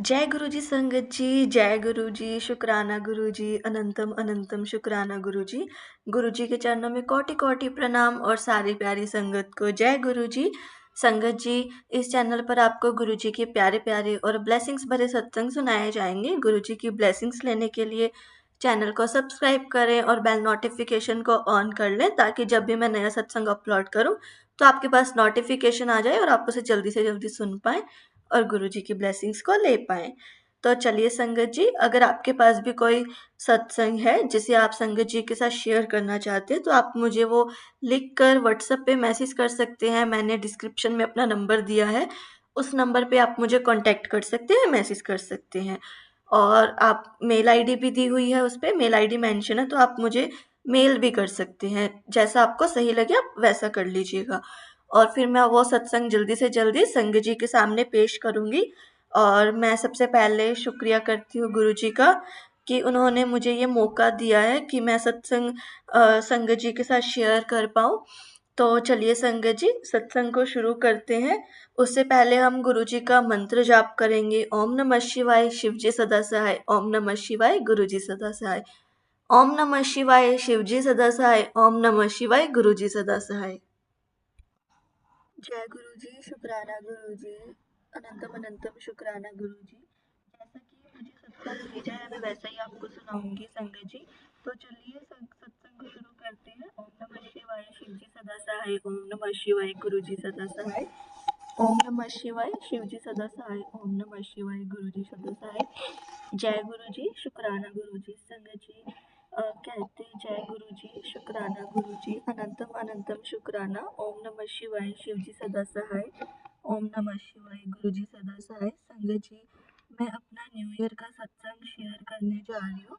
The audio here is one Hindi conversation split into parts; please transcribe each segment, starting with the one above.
जय गुरु जी संगत जी, जय गुरु जी, शुक्राना गुरु जी, अनंतम अनंतम शुक्राना गुरु जी। गुरु जी के चरणों में कोटि कोटि प्रणाम और सारी प्यारी संगत को जय गुरु जी। संगत जी, इस चैनल पर आपको गुरु जी के प्यारे प्यारे और ब्लेसिंग्स भरे सत्संग सुनाए जाएंगे। गुरु जी की ब्लेसिंग्स लेने के लिए चैनल को सब्सक्राइब करें और बेल नोटिफिकेशन को ऑन कर लें, ताकि जब भी मैं नया सत्संग अपलोड करूं तो आपके पास नोटिफिकेशन आ जाए और आप उसे जल्दी से जल्दी सुन पाएं और गुरु जी की ब्लेसिंग्स को ले पाएं। तो चलिए संगत जी, अगर आपके पास भी कोई सत्संग है जिसे आप संगत जी के साथ शेयर करना चाहते हैं तो आप मुझे वो लिख कर व्हाट्सएप पे मैसेज कर सकते हैं। मैंने डिस्क्रिप्शन में अपना नंबर दिया है, उस नंबर पे आप मुझे कांटेक्ट कर सकते हैं, मैसेज कर सकते हैं। और आप मेल आईडी भी दी हुई है, उस पे मेल आईडी मेंशन है, तो आप मुझे मेल भी कर सकते हैं। जैसा आपको सही लगे आप वैसा कर लीजिएगा। और फिर मैं वो सत्संग जल्दी से जल्दी संग जी के सामने पेश करूँगी। और मैं सबसे पहले शुक्रिया करती हूँ गुरु जी का कि उन्होंने मुझे ये मौका दिया है कि मैं सत्संग संग जी के साथ शेयर कर पाऊँ। तो चलिए संगत जी, सत्संग को शुरू करते हैं। उससे पहले हम गुरु जी का मंत्र जाप करेंगे। ओम नमः शिवाय, शिव जी सदा सहाय। ओम नमः शिवाय, गुरु जी सदा सहाय। ओम नमः शिवाय, शिव जी सदा सहाय। ओम नमः शिवाय, गुरु जी सदा सहाय। जय गुरु जी, शुक्राना गुरु जी, अनंतम अनंतम शुक्राना गुरु जी। जैसा कि मुझे सत्संग भेजा है मैं वैसा ही आपको सुनाऊंगी संगत जी। तो चलिए सत्संग को शुरू करते हैं। ओम नमः शिवाय, शिव जी सदा सहाय। ओम नमः शिवाय, गुरु जी सदा सहाय। ओम नमः शिवाय, शिव जी सदा सहाय। ओम नमः शिवाय, गुरु जी सदा सहाय। जय गुरु जी, शुक्राना गुरु जी। संगत जी कहते जय गुरु जी, शुक्राना गुरु जी, अनंतम अनंतम शुक्राना। ओम नमः शिवाय, शिव जी सदा सहाय। ओम नमः शिवाय, गुरु जी सदा सहाय। संगत जी, मैं अपना न्यू ईयर का सत्संग शेयर करने जा रही हूँ,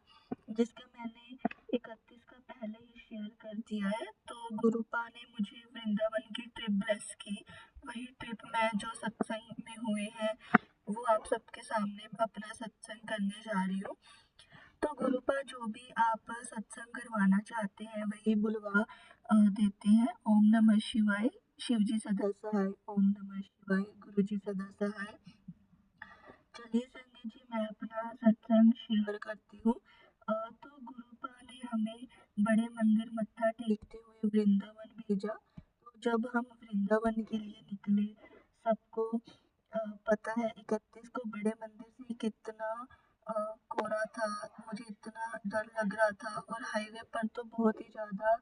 जिसका मैंने 31 का पहले ही शेयर कर दिया है। तो गुरुपा ने मुझे वृंदावन की ट्रिप ब्लेस की। वही ट्रिप मैं जो सत्संग में हुए हैं वो आप सबके सामने अपना सत्संग करने जा रही हूँ। तो गुरुपा जो भी आप सत्संग करवाना चाहते हैं वही बुलवा देते हैं। ओम नमः शिवाय, शिव जी सदा सहाय। ओम नमः शिवाय, गुरु जी सदा सहाय। चलिए संजय जी, मैं अपना सत्संग शेयर करती हूँ। तो गुरुपा ने हमें बड़े मंदिर मत्था टेकते हुए वृंदावन भेजा। तो जब हम वृंदावन के लिए निकले, सबको पता है 31 को बड़े मंदिर से कितना कोहरा था। मुझे इतना डर लग रहा था और हाईवे पर तो बहुत ही ज़्यादा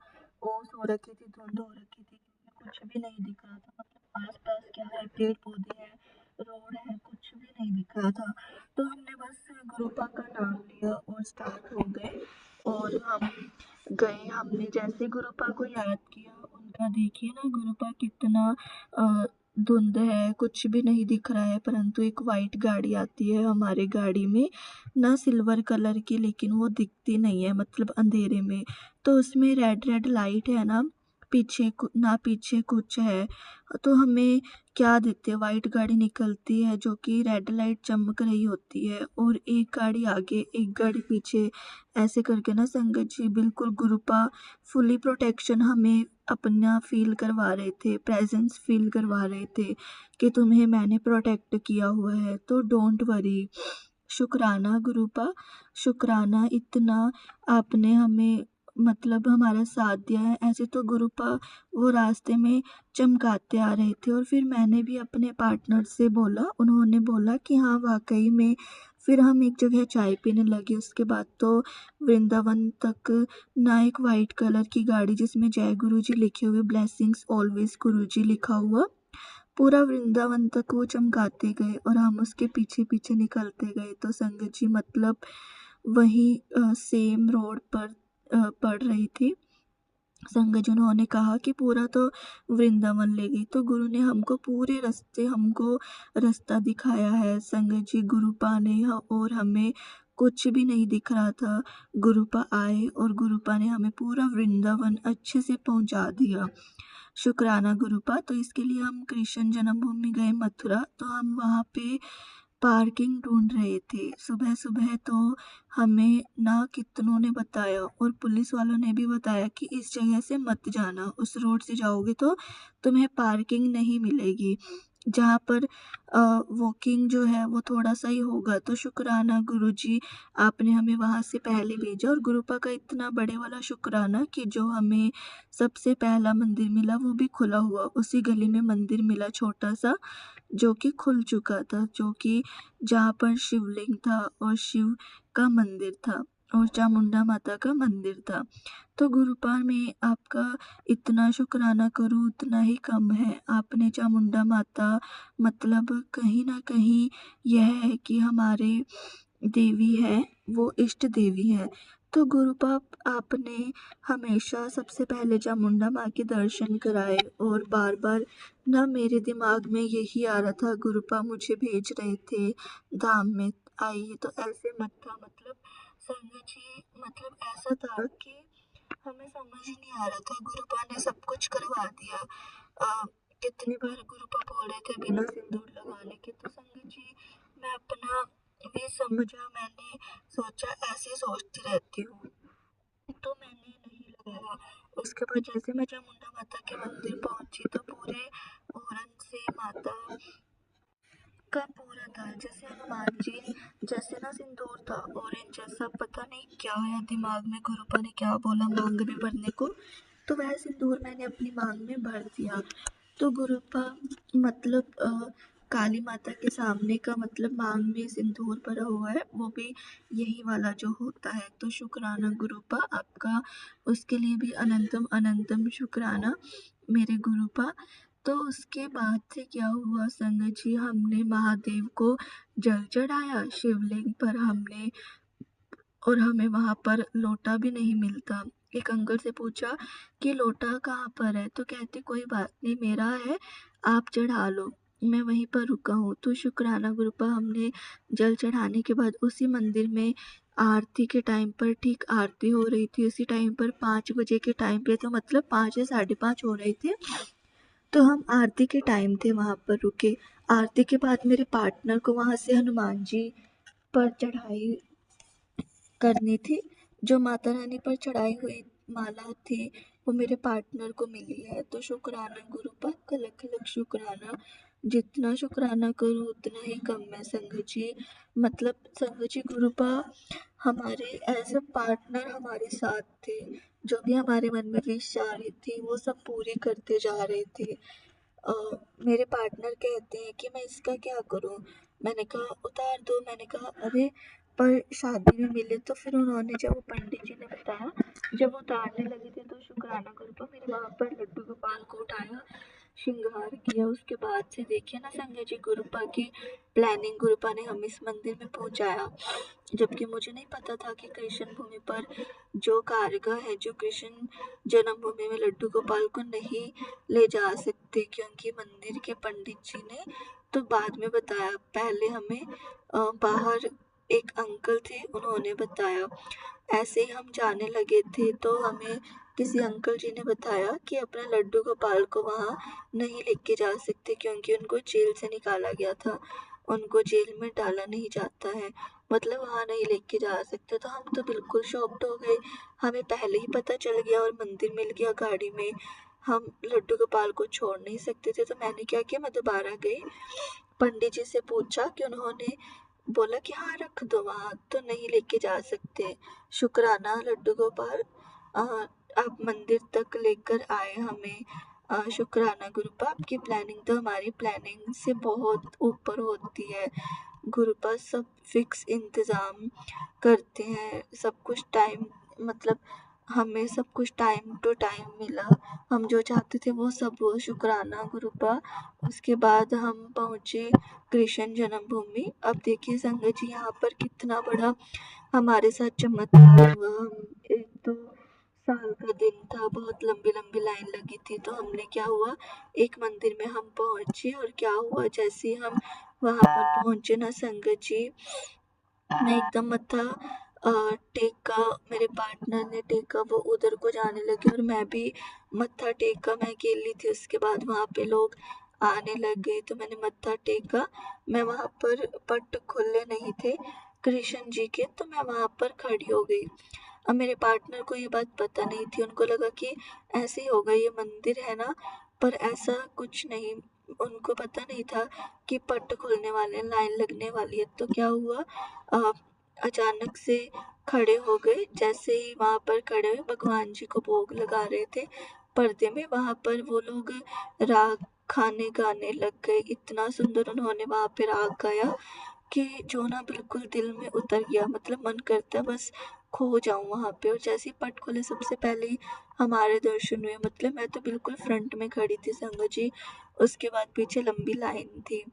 ओस हो रखी थी, धुंध हो रखी थी, क्योंकि कुछ भी नहीं दिख रहा था। मतलब आस पास क्या है, पेड़ पौधे हैं, रोड है, कुछ भी नहीं दिख रहा था। तो हमने बस गुरुपा का नाम लिया और स्टार्ट हो गए। और हम गए, हमने जैसे गुरुपा को याद किया, उनका देखिए ना गुरुपा कितना धुंध है, कुछ भी नहीं दिख रहा है, परंतु एक वाइट गाड़ी आती है हमारे गाड़ी में, ना सिल्वर कलर की, लेकिन वो दिखती नहीं है, मतलब अंधेरे में। तो उसमें रेड रेड लाइट है ना, ना पीछे कुछ है। तो हमें क्या दिखते, वाइट गाड़ी निकलती है जो कि रेड लाइट चमक रही होती है, और एक गाड़ी आगे एक गाड़ी पीछे, ऐसे करके ना संगत जी बिल्कुल गुरुपा फुली प्रोटेक्शन हमें अपना फील करवा रहे थे, प्रेजेंस फील करवा रहे थे कि तुम्हें मैंने प्रोटेक्ट किया हुआ है, तो डोंट वरी। शुक्राना गुरुपा, शुक्राना, इतना आपने हमें मतलब हमारा साथ दिया है। ऐसे तो गुरुपा वो रास्ते में चमकाते आ रहे थे, और फिर मैंने भी अपने पार्टनर से बोला, उन्होंने बोला कि हाँ वाकई में। फिर हम एक जगह चाय पीने लगे, उसके बाद तो वृंदावन तक ना एक वाइट कलर की गाड़ी जिसमें जय गुरु जी लिखे हुए, ब्लेसिंग्स ऑलवेज गुरु जी लिखा हुआ, पूरा वृंदावन तक वो चमकाते गए और हम उसके पीछे पीछे निकलते गए। तो संगत जी मतलब वही सेम रोड पर पड़ रही थी। संगत जी उन्होंने कहा कि पूरा तो वृंदावन ले गई, तो गुरु ने हमको पूरे रास्ते हमको रास्ता दिखाया है। संगत जी गुरुपा ने और हमें कुछ भी नहीं दिख रहा था। गुरुपा आए और गुरुपा ने हमें पूरा वृंदावन अच्छे से पहुंचा दिया। शुक्राना गुरुपा। तो इसके लिए हम कृष्ण जन्मभूमि गए मथुरा, तो हम वहाँ पे पार्किंग ढूंढ रहे थे। सुबह सुबह तो हमें ना कितनों ने बताया, और पुलिस वालों ने भी बताया कि इस जगह से मत जाना, उस रोड से जाओगे तो तुम्हें पार्किंग नहीं मिलेगी। जहाँ पर वॉकिंग जो है वो थोड़ा सा ही होगा। तो शुक्राना गुरुजी, आपने हमें वहाँ से पहले भेजा, और गुरुपा का इतना बड़े वाला शुक्राना कि जो हमें सबसे पहला मंदिर मिला वो भी खुला हुआ, उसी गली में मंदिर मिला छोटा सा, जो कि खुल चुका था, जो कि जहाँ पर शिवलिंग था और शिव का मंदिर था और चामुंडा माता का मंदिर था। तो गुरुपा में आपका इतना शुक्राना करूँ उतना ही कम है। आपने चामुंडा माता, मतलब कहीं ना कहीं यह है कि हमारे देवी है, वो इष्ट देवी है। तो गुरुपा, आपने हमेशा सबसे पहले चामुंडा माँ के दर्शन कराए, और बार बार ना मेरे दिमाग में यही आ रहा था, गुरुपा मुझे भेज रहे थे धाम में, आइए, तो ऐसे मत था, मतलब संगत जी, मतलब ऐसा था कि हमें समझ ही नहीं आ रहा था, गुरुपा ने सब कुछ करवा दिया। अ, कितनी बार गुरुपा बोल रहे थे बिना सिंदूर लगाने के, तो संगत जी मैं अपना भी समझा, मैंने सोचा, ऐसे सोचती रहती हूँ, तो मैंने नहीं लगाया। उसके बाद जैसे मैं चामुंडा माता के मंदिर पहुंची तो पूरे ओरन से माता का पूरा था, जैसे हनुमान जी जैसे ना सिंदूर था ऑरेंज जैसा, पता नहीं क्या है दिमाग में, गुरुपा ने क्या बोला मांग में भरने को, तो वह सिंदूर मैंने अपनी मांग में भर दिया। तो गुरुपा, मतलब काली माता के सामने का मतलब मांग में सिंदूर भरा हुआ है, वो भी यही वाला जो होता है। तो शुक्राना गुरुपा आपका, उसके लिए भी अनंतम अनंतम शुक्राना मेरे गुरुपा। तो उसके बाद से क्या हुआ संगत जी, हमने महादेव को जल चढ़ाया शिवलिंग पर हमने, और हमें वहां पर लोटा भी नहीं मिलता। एक अंकल से पूछा कि लोटा कहाँ पर है, तो कहते कोई बात नहीं, मेरा है, आप चढ़ा लो, मैं वहीं पर रुका हूँ। तो शुक्राना गुरुपा, हमने जल चढ़ाने के बाद उसी मंदिर में आरती के टाइम पर, ठीक आरती हो रही थी उसी टाइम पर, 5 बजे के टाइम पे, तो मतलब 5 या 5:30 हो रहे थे, तो हम आरती के टाइम थे वहां पर रुके। आरती के बाद मेरे पार्टनर को वहां से हनुमान जी पर चढ़ाई करनी थी, जो माता रानी पर चढ़ाई हुई माला थी वो मेरे पार्टनर को मिली है। तो शुक्राना गुरुपा का लख लख शुक्राना, जितना शुक्राना करूँ उतना ही कम है संगत जी। मतलब संगत जी, गुरुपा हमारे एज अ पार्टनर हमारे साथ थे, जो भी हमारे मन में विश आ रही थी वो सब पूरी करते जा रहे थे। अ, मेरे पार्टनर कहते हैं कि मैं इसका क्या करूं, मैंने कहा उतार दो, मैंने कहा अरे पर शादी में मिले। तो फिर उन्होंने, जब वो पंडित जी ने बताया, जब वो उतारने लगे थे, तो शुक्राना करो तो मेरे वहां पर लड्डू गोपाल को उठाया, श्रृंगार किया। उसके बाद से देखिए ना संजय जी, गुरुपा की प्लानिंग, गुरुपा ने हमें इस मंदिर में पहुंचाया, जबकि मुझे नहीं पता था कि कृष्ण भूमि पर जो कारगा है, जो कृष्ण जन्मभूमि में लड्डू गोपाल को नहीं ले जा सकते, क्योंकि मंदिर के पंडित जी ने तो बाद में बताया, पहले हमें बाहर एक अंकल थे उन्होंने बताया। ऐसे ही हम जाने लगे थे तो हमें किसी अंकल जी ने बताया कि अपना लड्डू गोपाल को वहाँ नहीं लेके जा सकते, क्योंकि उनको जेल से निकाला गया था, उनको जेल में डाला नहीं जाता है, मतलब वहाँ नहीं लेके जा सकते। तो हम तो बिल्कुल शॉक्ड हो गए, हमें पहले ही पता चल गया और मंदिर मिल गया गाड़ी में, हम लड्डू गोपाल को छोड़ नहीं सकते थे। तो मैंने क्या किया, मैं दोबारा गई, पंडित जी से पूछा कि उन्होंने बोला कि हाँ रख दो वहाँ, तो नहीं लेके जा सकते। शुक्राना लड्डू गोपाल, आप मंदिर तक लेकर आए हमें। शुक्राना गुरुपा, आपकी प्लानिंग तो हमारी प्लानिंग से बहुत ऊपर होती है। गुरुपा सब फिक्स इंतज़ाम करते हैं, सब कुछ टाइम, मतलब हमें सब कुछ टाइम टू टाइम मिला, हम जो चाहते थे वो सब, वो शुक्राना गुरुपा। उसके बाद हम पहुँचे कृष्ण जन्मभूमि। अब देखिए संगत जी, यहाँ पर कितना बड़ा हमारे साथ चमत्कार हुआ। हम, एक तो साल का दिन था, बहुत लंबी लंबी लाइन लगी थी, तो हमने क्या हुआ, एक मंदिर में हम पहुंचे, और क्या हुआ, जैसे ही हम वहां पर पहुंचे ना संगत जी, मैं एकदम मत्था टेका, मेरे पार्टनर ने टेका, वो उधर को जाने लगे और मैं भी मत्था टेका, मैं अकेली थी। उसके बाद वहाँ पे लोग आने लग गए तो मैंने मत्था टेका, मैं वहाँ पर पट खुले नहीं थे कृष्ण जी के, तो मैं वहाँ पर खड़ी हो गई। अब मेरे पार्टनर को ये बात पता नहीं थी, उनको लगा कि ऐसे ही होगा, ये मंदिर है ना, पर ऐसा कुछ नहीं, उनको पता नहीं था कि पट खुलने वाले हैं, लाइन लगने वाली है। तो क्या हुआ, अ, अचानक से खड़े हो गए। जैसे ही वहाँ पर खड़े हुए, भगवान जी को भोग लगा रहे थे पर्दे में, वहाँ पर वो लोग राग खाने गाने लग गए। इतना सुंदर उन्होंने वहाँ पे राग गाया कि जो ना बिल्कुल दिल में उतर गया। मतलब मन करता है बस खो जाऊं वहाँ पे। और जैसे ही पट खुले, सबसे पहले ही हमारे दर्शन हुए। मतलब मैं तो बिल्कुल फ्रंट में खड़ी थी संगत जी। उसके बाद पीछे लंबी लाइन थी,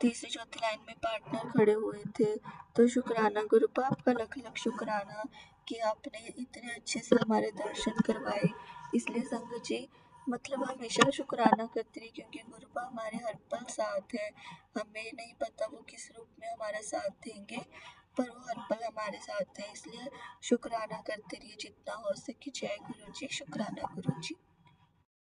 तीसरी चौथी लाइन में पार्टनर खड़े हुए थे। तो शुक्राना गुरु बाप का, लख लख शुक्राना कि आपने इतने अच्छे से हमारे दर्शन करवाए। इसलिए संगत जी, मतलब हमेशा शुक्राना करते रहिए, क्योंकि गुरु बाप हमारे हर पल साथ है। हमें नहीं पता वो किस रूप में हमारा साथ देंगे, पर वो हर पल हमारे साथ है। इसलिए शुक्राना करते रहिए जितना हो सके। जय गुरु जी, शुक्राना गुरु जी।